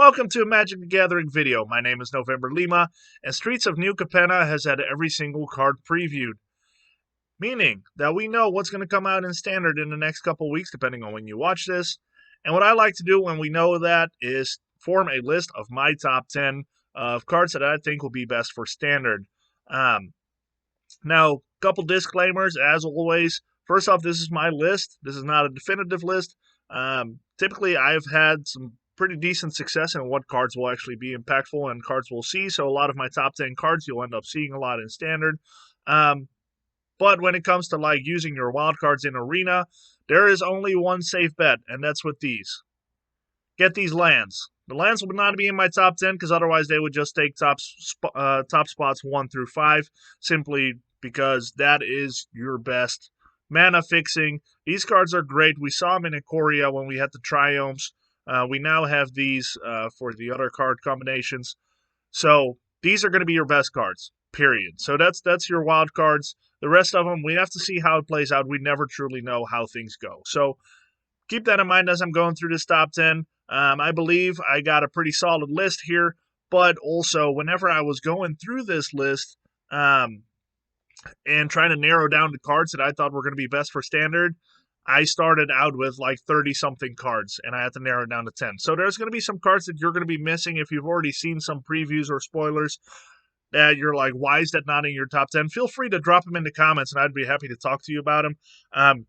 Welcome to a Magic the Gathering video. My name is November Lima, and Streets of New Capenna has had every single card previewed, meaning that we know what's going to come out in Standard in the next couple weeks, depending on when you watch this. And what I like to do when we know that is form a list of my top 10 of cards that I think will be best for Standard. Now, couple disclaimers, as always. First off, this is my list. This is not a definitive list. Typically, I've had some pretty decent success in what cards will actually be impactful and cards we'll see. So a lot of my top 10 cards you'll end up seeing a lot in Standard. But when it comes to like using your wild cards in Arena, there is only one safe bet, and that's with these. Get these lands. The lands would not be in my top 10 because otherwise they would just take top spots 1 through 5, simply because that is your best mana fixing. These cards are great. We saw them in Ikoria when we had the Triomes. We now have these for the other card combinations. So these are going to be your best cards, period. So that's your wild cards. The rest of them, we have to see how it plays out. We never truly know how things go. So keep that in mind as I'm going through this top 10. I believe I got a pretty solid list here, but also whenever I was going through this list and trying to narrow down the cards that I thought were going to be best for Standard, I started out with like 30-something cards, and I had to narrow it down to 10. So there's going to be some cards that you're going to be missing if you've already seen some previews or spoilers that you're like, why is that not in your top 10? Feel free to drop them in the comments, and I'd be happy to talk to you about them.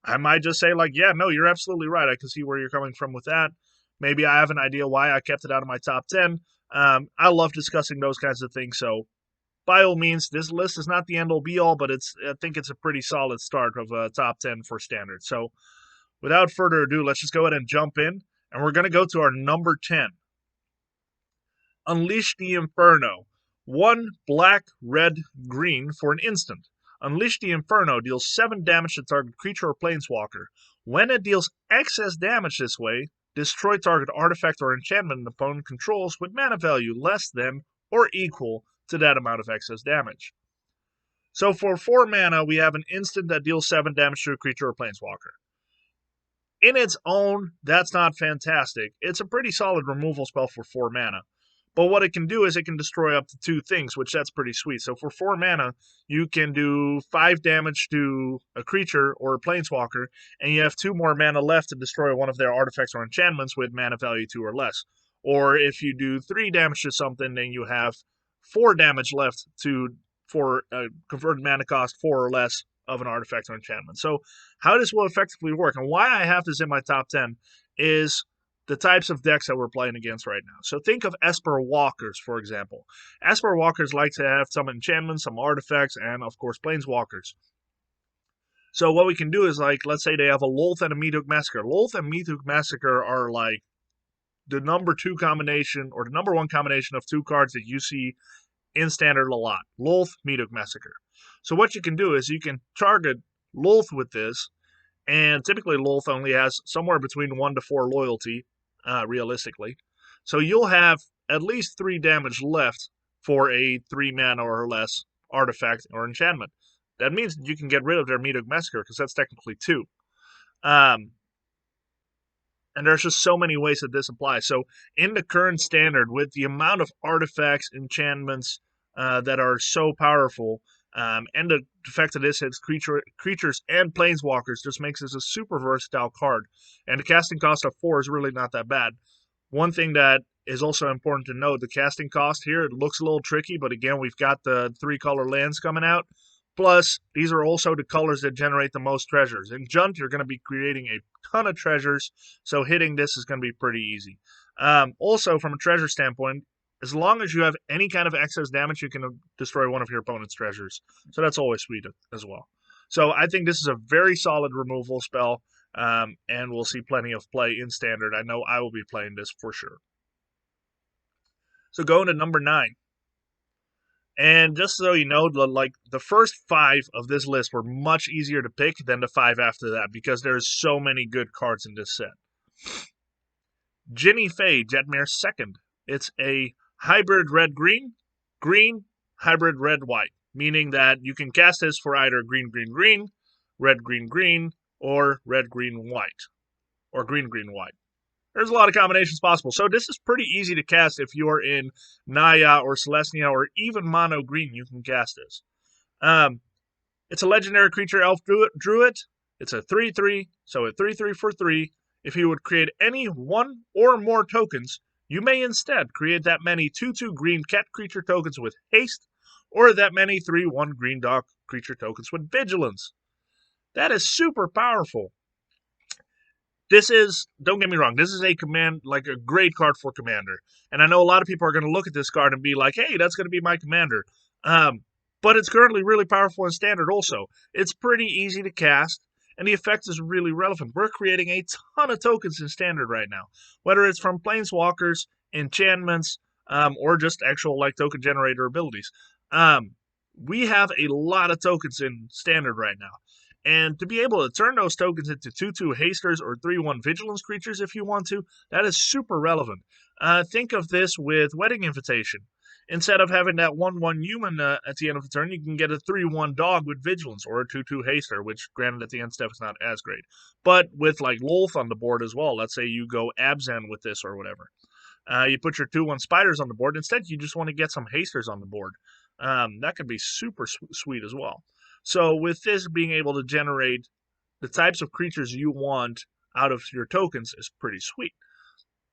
I might just say, like, yeah, no, you're absolutely right. I can see where you're coming from with that. Maybe I have an idea why I kept it out of my top 10. I love discussing those kinds of things, so by all means, this list is not the end-all be-all, but I think it's a pretty solid start of a top 10 for Standard. So without further ado, let's just go ahead and jump in, and we're going to go to our number 10. Unleash the Inferno. 1 black, red, green for an instant. Unleash the Inferno deals 7 damage to target creature or planeswalker. When it deals excess damage this way, destroy target artifact or enchantment an opponent controls with mana value less than or equal to that amount of excess damage. So for 4 mana, we have an instant that deals 7 damage to a creature or planeswalker. In its own, that's not fantastic. It's a pretty solid removal spell for 4 mana. But what it can do is it can destroy up to 2 things, which that's pretty sweet. So for 4 mana, you can do 5 damage to a creature or a planeswalker, and you have 2 more mana left to destroy one of their artifacts or enchantments with mana value 2 or less. Or if you do 3 damage to something, then you have 4 damage left for a converted mana cost 4 or less of an artifact or enchantment. So how this will effectively work, and why I have this in my top 10, is the types of decks that we're playing against right now. So think of Esper Walkers, for example. Esper Walkers like to have some enchantments, some artifacts, and of course Planeswalkers. So what we can do is, like, let's say they have a Lolth and a Meathook Massacre. Lolth and Meathook Massacre are like the number 2 combination, or the number 1 combination of 2 cards that you see in Standard a lot. Lolth, Meathook Massacre. So what you can do is you can target Lolth with this, and typically Lolth only has somewhere between 1 to 4 loyalty, realistically. So you'll have at least 3 damage left for a 3 mana or less artifact or enchantment. That means you can get rid of their Meathook Massacre, because that's technically 2. And there's just so many ways that this applies. So in the current Standard, with the amount of artifacts, enchantments that are so powerful, and the fact that this hits creatures and planeswalkers just makes this a super versatile card. And the casting cost of 4 is really not that bad. One thing that is also important to note, the casting cost here, it looks a little tricky, but again, we've got the 3-color lands coming out. Plus, these are also the colors that generate the most treasures. In Junt, you're going to be creating a ton of treasures, so hitting this is going to be pretty easy. Also, from a treasure standpoint, as long as you have any kind of excess damage, you can destroy one of your opponent's treasures. So that's always sweet as well. So I think this is a very solid removal spell, and we'll see plenty of play in Standard. I know I will be playing this for sure. So going to number 9. And just so you know, like the first 5 of this list were much easier to pick than the 5 after that, because there's so many good cards in this set. Ginny Faye, Jetmire's second. It's a hybrid red-green, green, hybrid red-white, meaning that you can cast this for either green-green-green, red-green-green, or red-green-white, or green-green-white. There's a lot of combinations possible. So this is pretty easy to cast if you're in Naya or Celestia or even Mono Green. You can cast this. It's a legendary creature, Elf Druid. It's a 3/3, so at 3/3 for 3, if you would create any one or more tokens, you may instead create that many 2/2 green cat creature tokens with haste, or that many 3/1 green dog creature tokens with vigilance. That is super powerful. This is, don't get me wrong, this is a great card for Commander. And I know a lot of people are going to look at this card and be like, hey, that's going to be my Commander. But it's currently really powerful in Standard also. It's pretty easy to cast, and the effect is really relevant. We're creating a ton of tokens in Standard right now, whether it's from Planeswalkers, enchantments, or just actual token generator abilities. We have a lot of tokens in Standard right now. And to be able to turn those tokens into 2/2 hasters or 3/1 vigilance creatures if you want to, that is super relevant. Think of this with Wedding Invitation. Instead of having that 1/1 human at the end of the turn, you can get a 3/1 dog with vigilance or a 2/2 haster, which granted at the end step is not as great. But with Lolth on the board as well, let's say you go Abzan with this or whatever. You put your 2/1 spiders on the board. Instead, you just want to get some hasters on the board. That could be super sweet as well. So with this being able to generate the types of creatures you want out of your tokens is pretty sweet.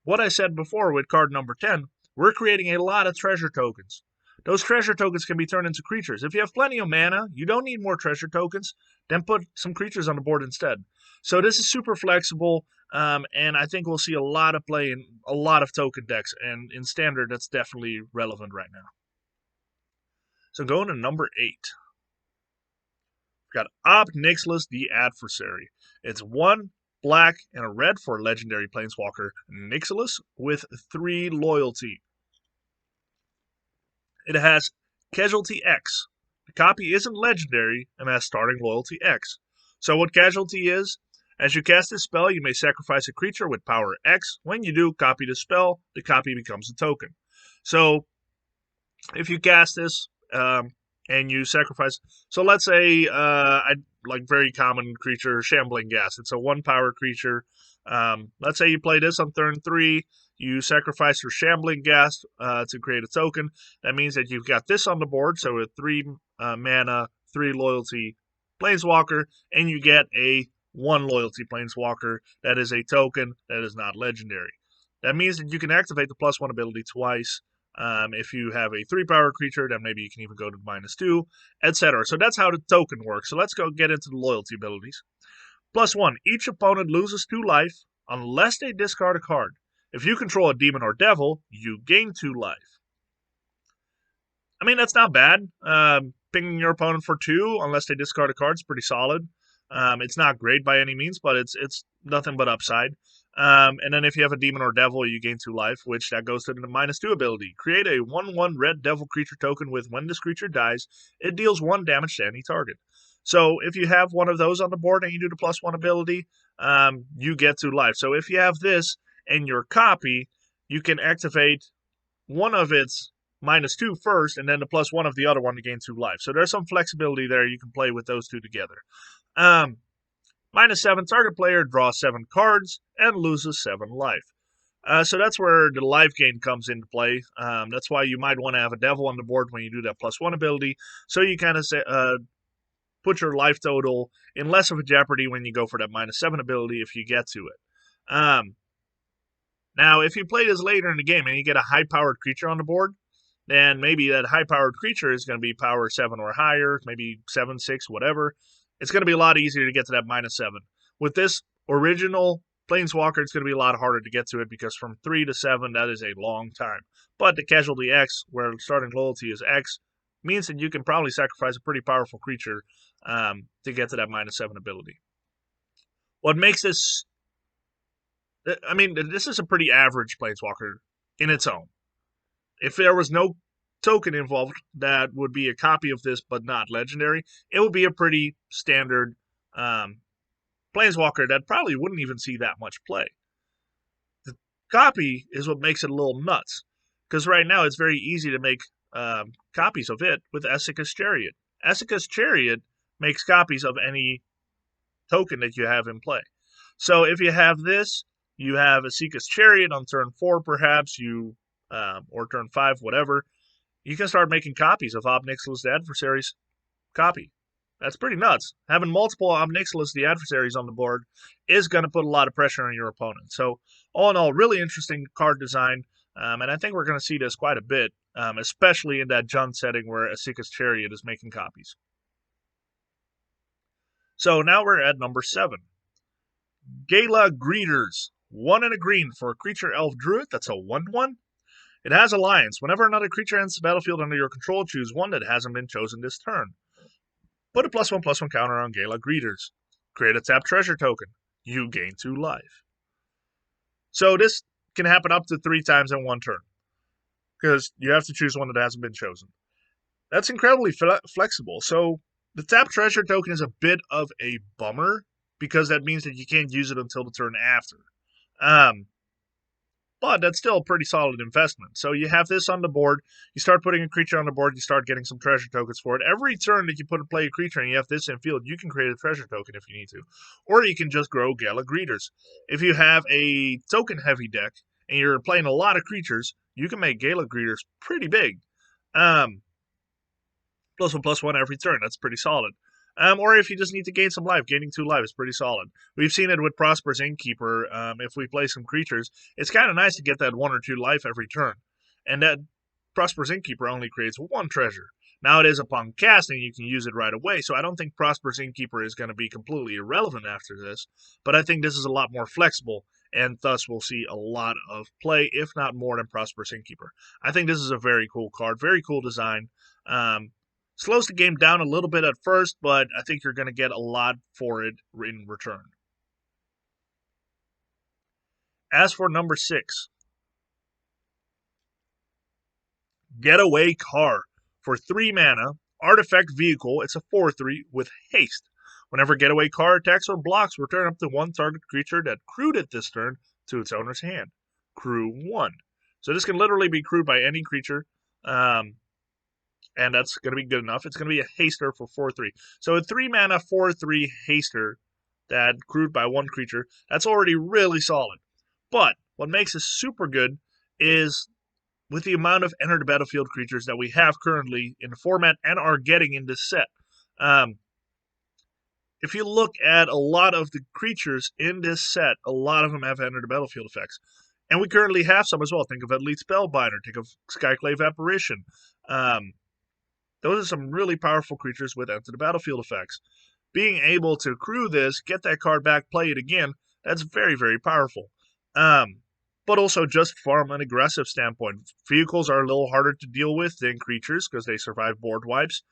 What I said before with card number 10, we're creating a lot of treasure tokens. Those treasure tokens can be turned into creatures. If you have plenty of mana, you don't need more treasure tokens, then put some creatures on the board instead. So this is super flexible, and I think we'll see a lot of play in a lot of token decks, and in Standard, that's definitely relevant right now. So going to number 8. We've got Nixlas, the Adversary. It's 1 black and a red for legendary planeswalker Nixlas with 3 loyalty. It has Casualty X. The copy isn't legendary and has starting loyalty X. So what Casualty is, as you cast this spell, you may sacrifice a creature with power X. When you do, copy the spell. The copy becomes a token. So if you cast this, and you sacrifice. So let's say, very common creature, Shambling Gas. It's a 1 power creature. Let's say you play this on turn 3. You sacrifice your Shambling Gas to create a token. That means that you've got this on the board. So a 3 mana, 3 loyalty Planeswalker, and you get a 1 loyalty Planeswalker that is a token that is not legendary. That means that you can activate the +1 ability twice. If you have a 3 power creature, then maybe you can even go to -2, etc. So that's how the token works. So let's go get into the loyalty abilities. +1, each opponent loses 2 life unless they discard a card. If you control a demon or devil, you gain 2 life. I mean, that's not bad. Pinging your opponent for 2 unless they discard a card is pretty solid. It's not great by any means, but it's nothing but upside. And then if you have a demon or devil, you gain 2 life, which that goes to the -2 ability. Create a 1/1 red devil creature token with when this creature dies, it deals 1 damage to any target. So if you have one of those on the board and you do the +1 ability, you get 2 life. So if you have this and your copy, you can activate one of its -2 first, and then the +1 of the other one to gain 2 life. So there's some flexibility there. You can play with those two together. -7, target player draws 7 cards and loses 7 life. So that's where the life gain comes into play. That's why you might want to have a devil on the board when you do that +1 ability. So you kind of put your life total in less of a jeopardy when you go for that -7 ability if you get to it. Now, if you play this later in the game and you get a high-powered creature on the board, then maybe that high-powered creature is going to be power 7 or higher, maybe 7, 6, whatever. It's going to be a lot easier to get to that -7. With this original Planeswalker, it's going to be a lot harder to get to it because from 3 to 7, that is a long time. But the Casualty X, where starting loyalty is X, means that you can probably sacrifice a pretty powerful creature to get to that -7 ability. What makes this... I mean, this is a pretty average Planeswalker in its own. If there was no token involved that would be a copy of this but not legendary, it would be a pretty standard Planeswalker that probably wouldn't even see that much play. The copy is what makes it a little nuts, because right now it's very easy to make copies of it with Esika's Chariot. Esika's Chariot makes copies of any token that you have in play. So if you have this you have Asika's Chariot on turn 4, perhaps, or turn 5, whatever. You can start making copies of Ob Nixlas, the adversary's copy. That's pretty nuts. Having multiple Ob Nixlas, the adversaries, on the board is going to put a lot of pressure on your opponent. So, all in all, really interesting card design, and I think we're going to see this quite a bit, especially in that Jund setting where Asika's Chariot is making copies. So now we're at number 7. Gala Greeters. 1 and a green for a creature elf druid. That's a 1/1. It has Alliance. Whenever another creature enters the battlefield under your control, choose one that hasn't been chosen this turn. Put a +1/+1 counter on Gala Greeters. Create a tap treasure token. You gain 2 life. So this can happen up to 3 times in one turn, because you have to choose one that hasn't been chosen. That's incredibly flexible. So the tap treasure token is a bit of a bummer, because that means that you can't use it until the turn after. But that's still a pretty solid investment. So you have this on the board, you start putting a creature on the board, you start getting some treasure tokens for it. Every turn that you play a creature and you have this in field, you can create a treasure token if you need to. Or you can just grow Gala Greeters. If you have a token-heavy deck and you're playing a lot of creatures, you can make Gala Greeters pretty big. +1/+1 every turn, that's pretty solid. Or if you just need to gain some life, gaining 2 life is pretty solid. We've seen it with Prosperous Innkeeper. If we play some creatures, it's kind of nice to get that 1 or 2 life every turn. And that Prosperous Innkeeper only creates 1 treasure. Now it is upon casting, you can use it right away, so I don't think Prosperous Innkeeper is going to be completely irrelevant after this, but I think this is a lot more flexible, and thus we'll see a lot of play, if not more than Prosperous Innkeeper. I think this is a very cool card, very cool design. Slows the game down a little bit at first, but I think you're going to get a lot for it in return. As for number 6, Getaway Car. For 3 mana, artifact vehicle, it's a 4/3 with haste. Whenever Getaway Car attacks or blocks, return up to 1 target creature that crewed it this turn to its owner's hand. Crew 1. So this can literally be crewed by any creature. And that's going to be good enough. It's going to be a haster for 4/3. So a 3 mana 4/3 haster that crewed by 1 creature, that's already really solid. But what makes it super good is with the amount of enter the battlefield creatures that we have currently in the format and are getting in this set. If you look at a lot of the creatures in this set, a lot of them have enter the battlefield effects. And we currently have some as well. Think of Elite Spellbinder, think of Skyclave Apparition. Those are some really powerful creatures with enter the battlefield effects. Being able to crew this, get that card back, play it again, that's very, very powerful. But also just from an aggressive standpoint. Vehicles are a little harder to deal with than creatures because they survive board wipes.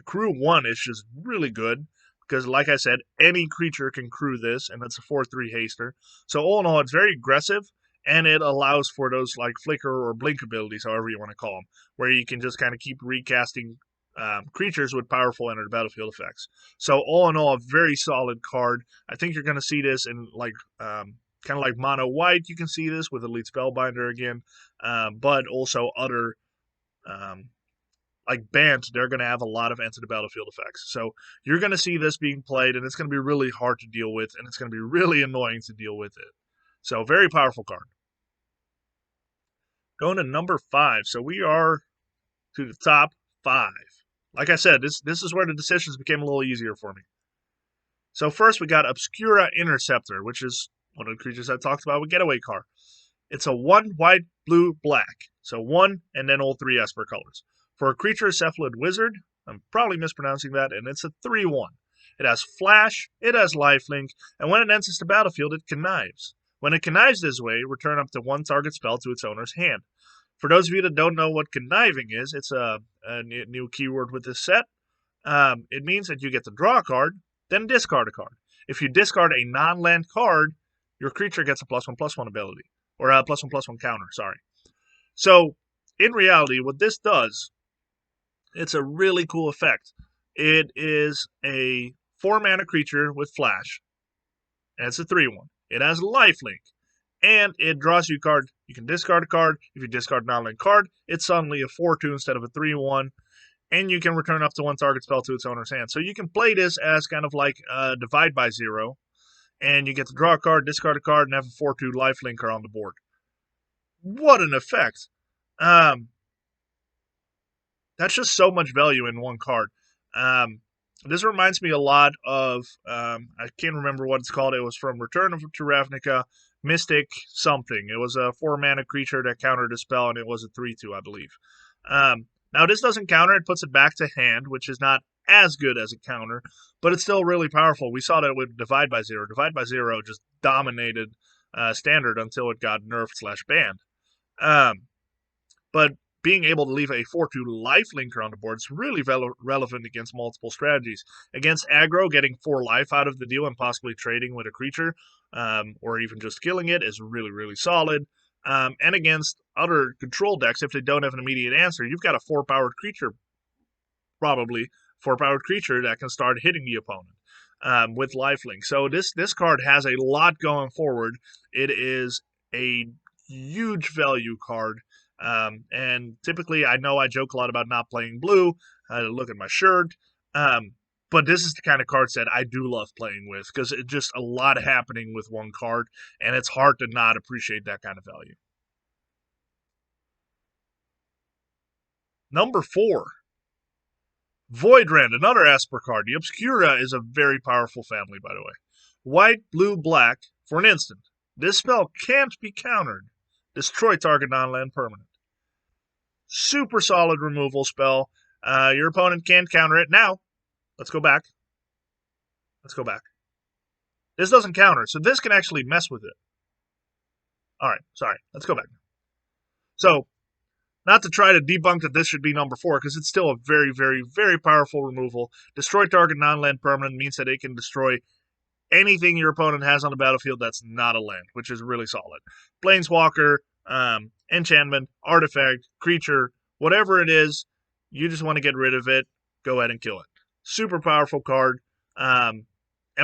Crew 1 is just really good because, like I said, any creature can crew this, and it's a 4/3 haster. So all in all, it's very aggressive. And it allows for those like flicker or blink abilities, however you want to call them, where you can just kind of keep recasting creatures with powerful enter the battlefield effects. So all in all, a very solid card. I think you're going to see this in like kind of like mono white. You can see this with Elite Spellbinder again, but also other like Bant. They're going to have a lot of enter the battlefield effects. So you're going to see this being played, and it's going to be really hard to deal with, and it's going to be really annoying to deal with it. So, very powerful card. Going to number 5. So, we are to the top 5. Like I said, this is where the decisions became a little easier for me. So, first we got Obscura Interceptor, which is one of the creatures I talked about with Getaway Car. It's a 1 white, blue, black. So, 1 and then all 3 Esper colors. For a creature Cephalid Wizard, I'm probably mispronouncing that, and it's a 3/1. It has Flash, it has Lifelink, and when it enters the battlefield, it connives. When it connives this way, return up to 1 target spell to its owner's hand. For those of you that don't know what conniving is, it's a new keyword with this set. It means that you get to draw a card, then discard a card. If you discard a non-land card, your creature gets a +1/+1 ability. Or a +1/+1 counter, sorry. So, in reality, what this does, it's a really cool effect. It is a 4 mana creature with Flash, and it's a 3/1. It has lifelink, and it draws you a card. You can discard a card. If you discard a non-land card, it's suddenly a 4/2 instead of a 3/1, and you can return up to 1 target spell to its owner's hand. So you can play this as kind of like Divide by 0, and you get to draw a card, discard a card, and have a 4/2 lifelinker on the board. What an effect! That's just so much value in one card. This reminds me a lot of, I can't remember what it's called. It was from Return to Ravnica, Mystic something. It was a 4-mana creature that countered a spell, and it was a 3/2, I believe. Now, this doesn't counter. It puts it back to hand, which is not as good as a counter, but it's still really powerful. We saw that with Divide by Zero. Divide by Zero just dominated Standard until it got nerfed/banned. But being able to leave a 4/2 lifelinker on the board is really relevant against multiple strategies. Against aggro, getting 4 life out of the deal and possibly trading with a creature, or even just killing it, is really, really solid. And against other control decks, if they don't have an immediate answer, you've got a 4-powered creature, probably 4-powered creature that can start hitting the opponent with lifelink. So this card has a lot going forward. It is a huge value card. And typically, I know I joke a lot about not playing blue. Look at my shirt. But this is the kind of card set I do love playing with because it's just a lot happening with one card, and it's hard to not appreciate that kind of value. Number 4, Voidrand, another Esper card. The Obscura is a very powerful family, by the way. White, blue, black for an instant. This spell can't be countered. Destroy target non-land permanent. Super solid removal spell. Your opponent can't counter it. Now, let's go back. This doesn't counter, so this can actually mess with it. Alright, sorry. Let's go back. So, not to try to debunk that this should be number 4, because it's still a very, very, very powerful removal. Destroy target non-land permanent means that it can destroy anything your opponent has on the battlefield that's not a land, which is really solid. Planeswalker, enchantment, artifact, creature, whatever it is, you just want to get rid of it, go ahead and kill it. Super powerful card. And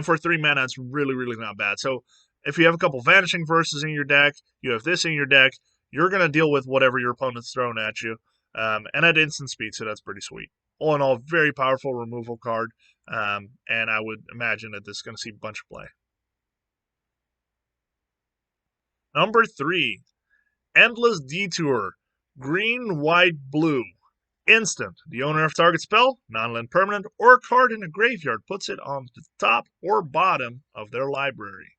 for 3 mana, it's really, really not bad. So if you have a couple Vanishing Verses in your deck, you have this in your deck, you're going to deal with whatever your opponent's thrown at you. And at instant speed, so that's pretty sweet. All in all, very powerful removal card. And I would imagine that this is going to see a bunch of play. Number 3, Endless Detour. Green, white, blue. Instant. The owner of target spell, non-land permanent, or card in a graveyard puts it on the top or bottom of their library.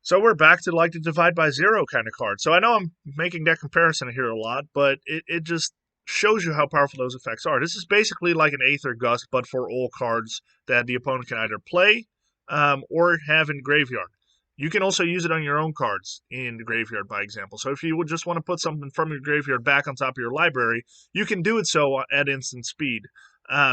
So we're back to like the Divide by Zero kind of card. So I know I'm making that comparison here a lot, but it just shows you how powerful those effects are. This is basically like an Aether Gust, but for all cards that the opponent can either play or have in graveyard. You can also use it on your own cards in the graveyard, by example. So if you would just want to put something from your graveyard back on top of your library, you can do it so at instant speed.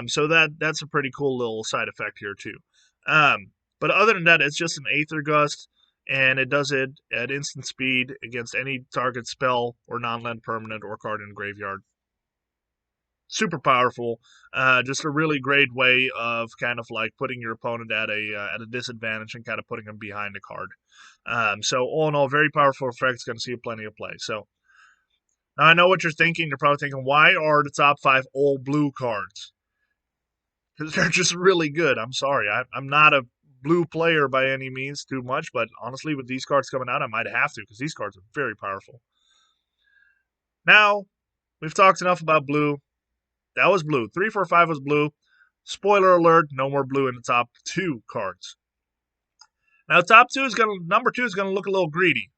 So that's a pretty cool little side effect here, too. But other than that, it's just an Aether Gust, and it does it at instant speed against any target spell or non-land permanent or card in the graveyard. Super powerful, just a really great way of kind of like putting your opponent at a disadvantage and kind of putting them behind the card. So all in all, very powerful effects, going to see plenty of play. So now I know what you're thinking. You're probably thinking, why are the top 5 all blue cards? Because they're just really good. I'm sorry, I'm not a blue player by any means too much, but honestly, with these cards coming out, I might have to because these cards are very powerful. Now, we've talked enough about blue. That was blue. 3, 4, 5 was blue. Spoiler alert, no more blue in the top 2 cards. Now, number 2 is gonna look a little greedy.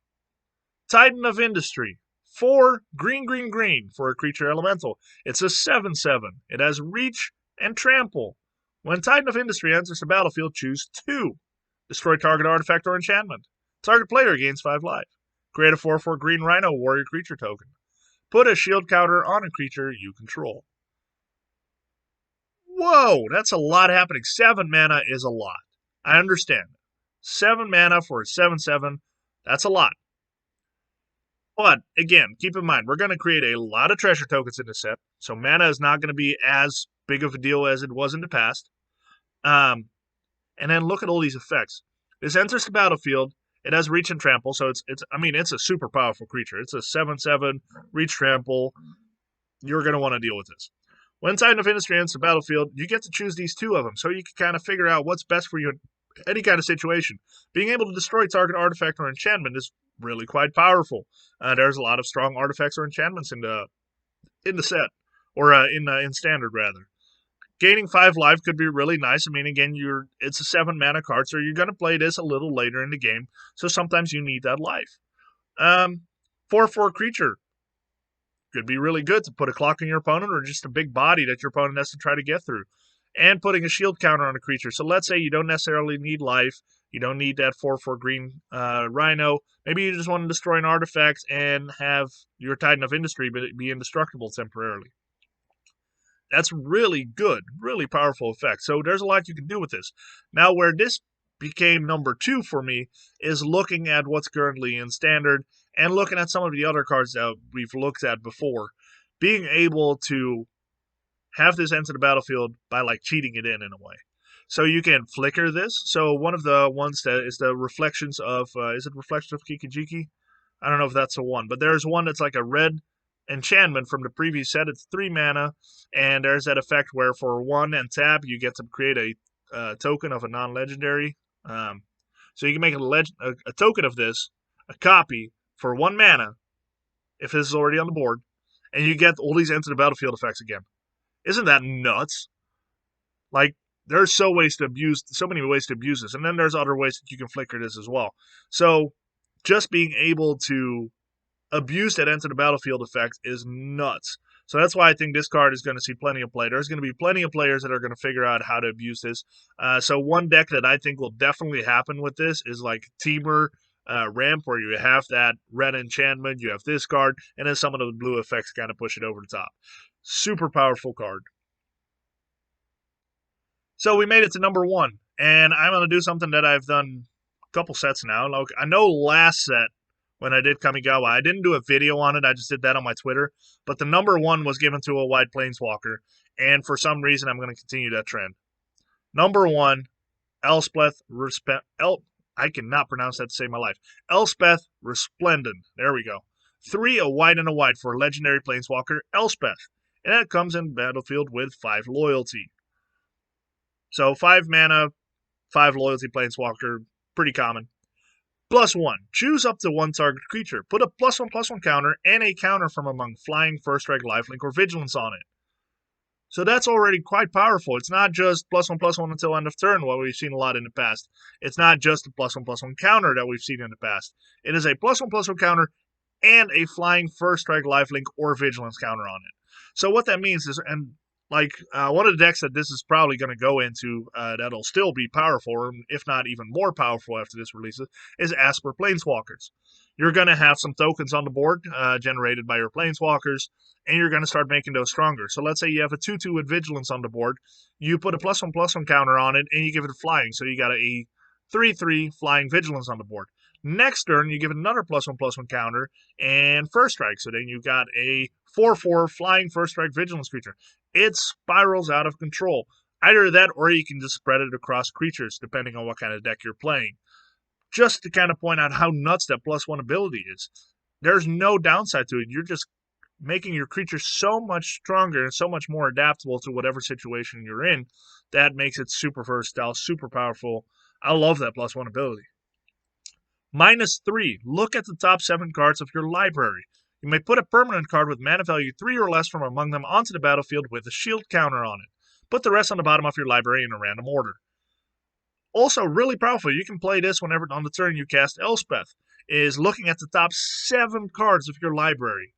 Titan of Industry. 4 green, green, green for a creature elemental. It's a 7/7. It has reach and trample. When Titan of Industry enters the battlefield, choose 2. Destroy target artifact or enchantment. Target player gains 5 life. Create a 4/4 green rhino warrior creature token. Put a shield counter on a creature you control. Whoa, that's a lot happening. 7 mana is a lot. I understand. 7 mana for a 7/7, that's a lot. But, again, keep in mind, we're going to create a lot of treasure tokens in this set, so mana is not going to be as big of a deal as it was in the past. And then look at all these effects. This enters the battlefield. It has reach and trample, so it's a super powerful creature. It's a 7/7, reach, trample. You're going to want to deal with this. When Titan of Industry enters the battlefield, you get to choose these 2 of them, so you can kind of figure out what's best for you any kind of situation. Being able to destroy target artifact or enchantment is really quite powerful. There's a lot of strong artifacts or enchantments in the set, or in standard rather. Gaining 5 life could be really nice. I mean, again, it's a 7 mana card, so you're going to play this a little later in the game, so sometimes you need that life. 4/4 creature could be really good to put a clock on your opponent or just a big body that your opponent has to try to get through. And putting a shield counter on a creature. So let's say you don't necessarily need life, you don't need that 4/4 green Rhino. Maybe you just want to destroy an artifact and have your Titan of Industry be indestructible temporarily. That's really good, really powerful effect. So there's a lot you can do with this. Now, where this became number 2 for me is looking at what's currently in standard and looking at some of the other cards that we've looked at before. Being able to have this enter the battlefield by like cheating it in a way. So you can flicker this. So one of the ones that is the Reflections of, is it Reflections of Kikijiki? I don't know if that's the one, but there's one that's like a red enchantment from the previous set. It's 3 mana, and there's that effect where for 1 and tap, you get to create a token of a non-legendary. So you can make a token of this, a copy, for 1 mana, if this is already on the board, and you get all these enter the battlefield effects again. Isn't that nuts? Like, there's so many ways to abuse this, and then there's other ways that you can flicker this as well. So just being able to abuse that enter the battlefield effect is nuts. So that's why I think this card is going to see plenty of play. There's going to be plenty of players that are going to figure out how to abuse this. So one deck that I think will definitely happen with this is like Teamer Ramp, where you have that red enchantment, you have this card, and then some of the blue effects kind of push it over the top. Super powerful card. So we made it to number 1, and I'm going to do something that I've done a couple sets now. Like, I know last set, when I did Kamigawa, I didn't do a video on it, I just did that on my Twitter, but the number 1 was given to a white planeswalker, and for some reason I'm going to continue that trend. Number 1, Elspeth I cannot pronounce that to save my life. Elspeth Resplendent. There we go. 3, a white and a white for a legendary planeswalker, Elspeth. And that comes in battlefield with 5 loyalty. So 5 mana, 5 loyalty planeswalker, pretty common. +1. Choose up to 1 target creature. Put a +1/+1 counter and a counter from among Flying, First Strike, Lifelink, or Vigilance on it. So that's already quite powerful. It's not just +1/+1 until end of turn, what we've seen a lot in the past. It's not just a +1/+1 counter that we've seen in the past. It is a +1/+1 counter and a Flying, First Strike, Lifelink, or Vigilance counter on it. So what that means is, and like one of the decks that this is probably going to go into that'll still be powerful, if not even more powerful after this releases, is Esper Planeswalkers. You're going to have some tokens on the board generated by your Planeswalkers, and you're going to start making those stronger. So let's say you have a 2/2 with Vigilance on the board. You put a +1/+1 counter on it, and you give it a Flying. So you got a 3/3 Flying Vigilance on the board. Next turn, you give it another +1/+1 counter and First Strike. So then you got a 4/4 Flying First Strike Vigilance creature. It spirals out of control. Either that, or you can just spread it across creatures, depending on what kind of deck you're playing. Just to kind of point out how nuts that +1 ability is. There's no downside to it. You're just making your creature so much stronger and so much more adaptable to whatever situation you're in. That makes it super versatile, super powerful. I love that +1 ability. -3. Look at the top 7 cards of your library. You may put a permanent card with mana value 3 or less from among them onto the battlefield with a shield counter on it. Put the rest on the bottom of your library in a random order. Also, really powerful. You can play this whenever on the turn you cast Elspeth, is looking at the top 7 cards of your library.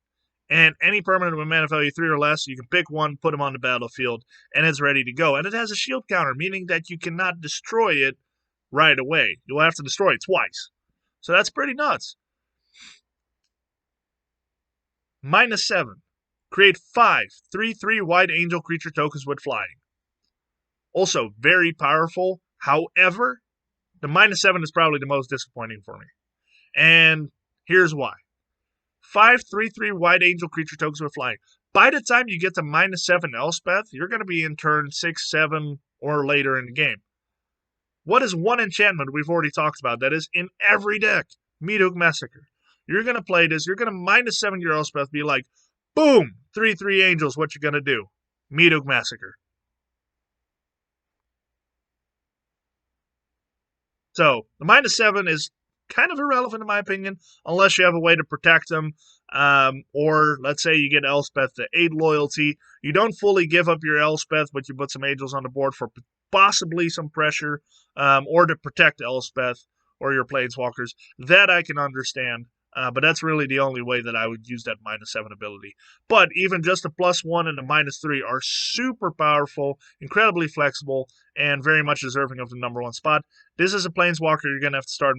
And any permanent with mana value 3 or less, you can pick one, put them on the battlefield, and it's ready to go. And it has a shield counter, meaning that you cannot destroy it right away. You'll have to destroy it twice. So that's pretty nuts. -7. Create 5 3/3 white angel creature tokens with flying. Also very powerful. However, the -7 is probably the most disappointing for me. And here's why. 5 3/3 white angel creature tokens with flying. By the time you get to -7 Elspeth, you're going to be in turn 6, 7, or later in the game. What is one enchantment we've already talked about that is in every deck? Meathook Massacre. You're going to play this. You're going to -7 your Elspeth, be like, boom, 3/3 angels, what you going to do? Meathook Massacre. So the -7 is kind of irrelevant in my opinion, unless you have a way to protect them. Or let's say you get Elspeth to 8 loyalty. You don't fully give up your Elspeth, but you put some angels on the board for possibly some pressure, or to protect Elspeth or your planeswalkers. That I can understand. But that's really the only way that I would use that -7 ability. But even just a +1 and a -3 are super powerful, incredibly flexible, and very much deserving of the #1 spot. This is a planeswalker you're going to have to start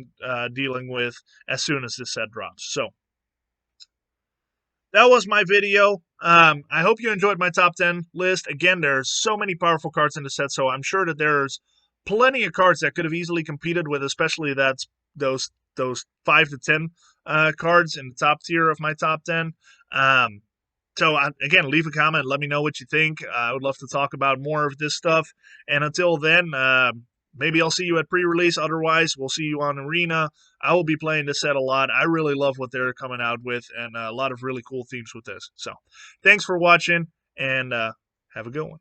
dealing with as soon as this set drops. So that was my video. I hope you enjoyed my top 10 list. Again, there's so many powerful cards in the set, so I'm sure that there's plenty of cards that could have easily competed with, especially those 5 to 10 cards in the top tier of my top 10. So again, leave a comment. Let me know what you think. I would love to talk about more of this stuff. And until then, maybe I'll see you at pre-release. Otherwise, we'll see you on Arena. I will be playing this set a lot. I really love what they're coming out with, and a lot of really cool themes with this. So thanks for watching, and have a good one.